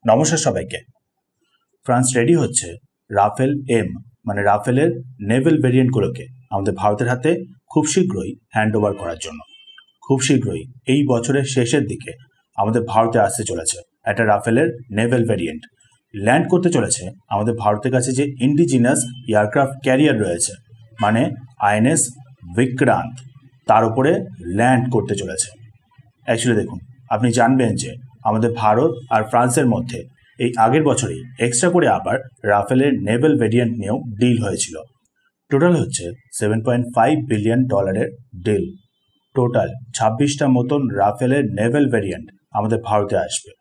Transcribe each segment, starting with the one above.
নমস্কার সবাইকে। France ready হচ্ছে রাফেল এম মানে রাফেলের নেভেল ভেরিয়েন্টগুলোকে আমাদের ভারতের হাতে খুব শীঘ্রই হ্যান্ড ওভার করার জন্য। খুব শীঘ্রই এই বছরের শেষের দিকে আমাদের ভারতে আসতে চলেছে একটা রাফেলের নেভেল ভেরিয়েন্ট। ল্যান্ড করতে চলেছে আমাদের ভারতের কাছে যে ইন্ডিজিনাস এয়ারক্রাফট ক্যারিয়ার রয়েছে মানে আইএনএস বিক্রান্ত, তার উপরে ল্যান্ড করতে চলেছে। অ্যাকচুয়ালি দেখুন, আপনি জানবেন যে আমাদের ভারত আর ফ্রান্সের মধ্যে এই আগের বছরেই এক্সট্রা করে আবার রাফেলের নেভেল ভেরিয়েন্ট নিয়েও ডিল হয়েছিল। টোটাল হচ্ছে $7.5 বিলিয়ন ডিল। টোটাল 26টা মতন রাফেলের নেভেল ভেরিয়েন্ট আমাদের ভারতে আসবে,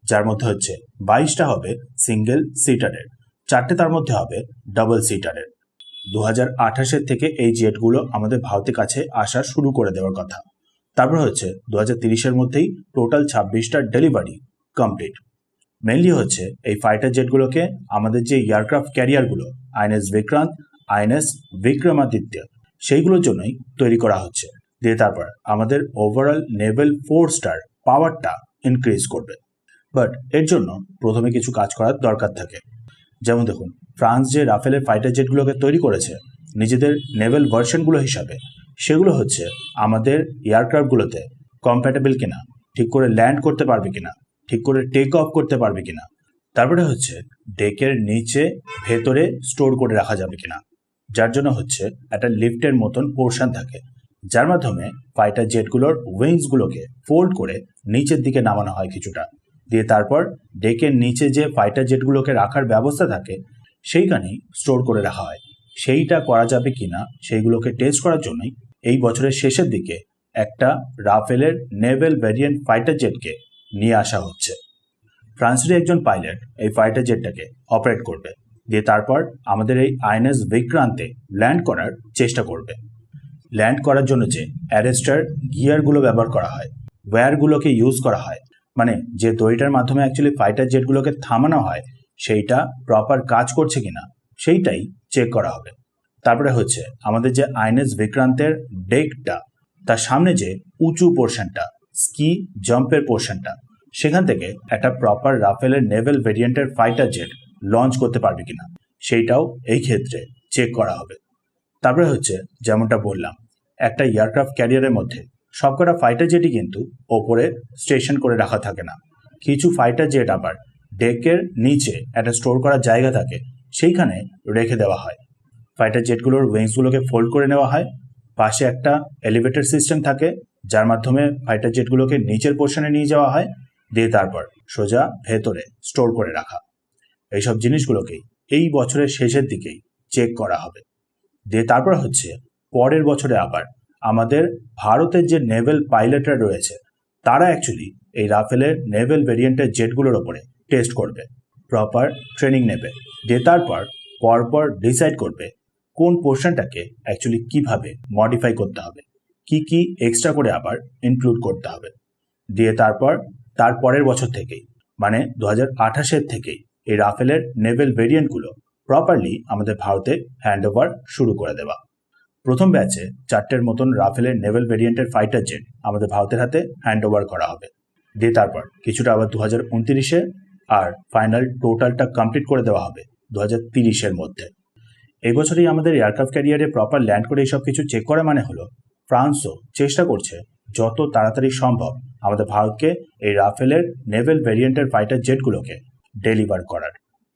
যার মধ্যে হচ্ছে 22টা হবে সিঙ্গেল সিটারের, 4টে তার মধ্যে হবে ডাবল সিটারের। 2028 থেকে এই জেটগুলো আমাদের ভারতের কাছে আসা শুরু করে দেওয়ার কথা। তারপর হচ্ছে 2030 মধ্যেই টোটাল 26টা ডেলিভারি কমপ্লিট। মেনলি হচ্ছে এই ফাইটার জেটগুলোকে আমাদের যে এয়ারক্রাফট ক্যারিয়ারগুলো আইএনএস বিক্রান্ত, আইএনএস বিক্রমাদিত্য, সেইগুলোর জন্যই তৈরি করা হচ্ছে। দিয়ে তারপর আমাদের ওভারঅল নেভেল ফোর্সটার পাওয়ারটা ইনক্রিজ করবে। বাট এর জন্য প্রথমে কিছু কাজ করার দরকার থাকে। যেমন দেখুন, ফ্রান্স যে রাফেলের ফাইটার জেটগুলোকে তৈরি করেছে নিজেদের নেভেল ভার্সনগুলো হিসাবে, সেগুলো হচ্ছে আমাদের এয়ারক্রাফটগুলোতে কম্প্যাটেবল কিনা, ঠিক করে ল্যান্ড করতে পারবে কিনা, ঠিক করে টেক অফ করতে পারবে কিনা, তারপরে হচ্ছে ডেকের নিচে ভেতরে স্টোর করে রাখা যাবে কিনা, যার জন্য হচ্ছে একটা লিফটের মতন পোর্শন থাকে, যার মাধ্যমে ফাইটার জেটগুলোর উইংসগুলোকে ফোল্ড করে নিচের দিকে নামানো হয় কিছুটা। দিয়ে তারপর ডেকের নিচে যে ফাইটার জেটগুলোকে রাখার ব্যবস্থা থাকে সেইখানেই স্টোর করে রাখা হয়। সেইটা করা যাবে কিনা সেইগুলোকে টেস্ট করার জন্যই এই বছরের শেষের দিকে একটা রাফেলের নেভেল ভ্যারিয়েন্ট ফাইটার জেটকে নিয়ে আসা হচ্ছে। ফ্রান্সের একজন পাইলট এই ফাইটার জেটটাকে অপারেট করবে, দিয়ে তারপর আমাদের এই আইএনএস বিক্রান্তে ল্যান্ড করার চেষ্টা করবে। ল্যান্ড করার জন্য যে অ্যারেস্টার গিয়ারগুলো ব্যবহার করা হয়, ওয়্যারগুলোকে ইউজ করা হয়, মানে যে দড়িটার মাধ্যমে অ্যাকচুয়ালি ফাইটার জেটগুলোকে থামানো হয় সেইটা প্রপার কাজ করছে কিনা সেইটাই চেক করা হবে। তারপরে হচ্ছে আমাদের যে আইএনএস বিক্রান্তের ডেকটা, তার সামনে যে উঁচু পোর্শনটা, স্কি জাম্পের পোর্শনটা, সেখান থেকে একটা প্রপার রাফেলের নেভেল ভেরিয়েন্টের ফাইটার জেট লঞ্চ করতে পারবে কিনা সেইটাও এই ক্ষেত্রে চেক করা হবে। তারপরে হচ্ছে যেমনটা বললাম, একটা এয়ারক্রাফট ক্যারিয়ারের মধ্যে সবকটা ফাইটার জেটই কিন্তু ওপরে স্টেশন করে রাখা থাকে না। কিছু ফাইটার জেট আবার ডেকের নিচে একটা স্টোর করার জায়গা থাকে, সেইখানে রেখে দেওয়া হয়। ফাইটার জেটগুলোর উইংসগুলোকে ফোল্ড করে নেওয়া হয়, পাশে একটা এলিভেটর সিস্টেম থাকে যার মাধ্যমে ফাইটার জেটগুলোকে নিচের পোর্শনে নিয়ে যাওয়া হয়, দিয়ে তারপর সোজা ভেতরে স্টোর করে রাখা। এইসব জিনিসগুলোকেই এই বছরের শেষের দিকেই চেক করা হবে। দিয়ে তারপর হচ্ছে পরের বছরে আবার আমাদের ভারতের যে নেভেল পাইলটরা রয়েছে তারা অ্যাকচুয়ালি এই রাফেলের নেভেল ভেরিয়েন্টের জেটগুলোর ওপরে টেস্ট করবে, প্রপার ট্রেনিং নেবে। দিয়ে তারপর পরপর ডিসাইড করবে কোন পোর্শনটাকে অ্যাকচুয়ালি কিভাবে মডিফাই করতে হবে, কি কি এক্সট্রা করে আবার ইনক্লুড করতে হবে। দিয়ে তারপর তার পরের বছর থেকেই মানে 2028 থেকেই এই রাফেলের নেভেল ভেরিয়েন্টগুলো প্রপারলি আমাদের ভারতে হ্যান্ড ওভার শুরু করে দেওয়া। প্রথম ব্যাচে 4টের মতন রাফেলের নেভেল ভেরিয়েন্টের ফাইটার জেট আমাদের ভারতের হাতে হ্যান্ড ওভার করা হবে। দিয়ে তারপর কিছুটা আবার 2029 আর ফাইনাল টোটালটা কমপ্লিট করে দেওয়া হবে 2030 মধ্যে। এই বছরই আমাদের এয়ারক্রাফট ক্যারিয়ারে প্রপার ল্যান্ড করে এইসব কিছু চেক করা মানে হলো ফ্রান্সও চেষ্টা করছে যত তাড়াতাড়ি সম্ভব আমাদের ভারতকে এই রাফেলের নেভেল ভেরিয়েন্টের ফাইটার জেটগুলোকে ডেলিভার করার।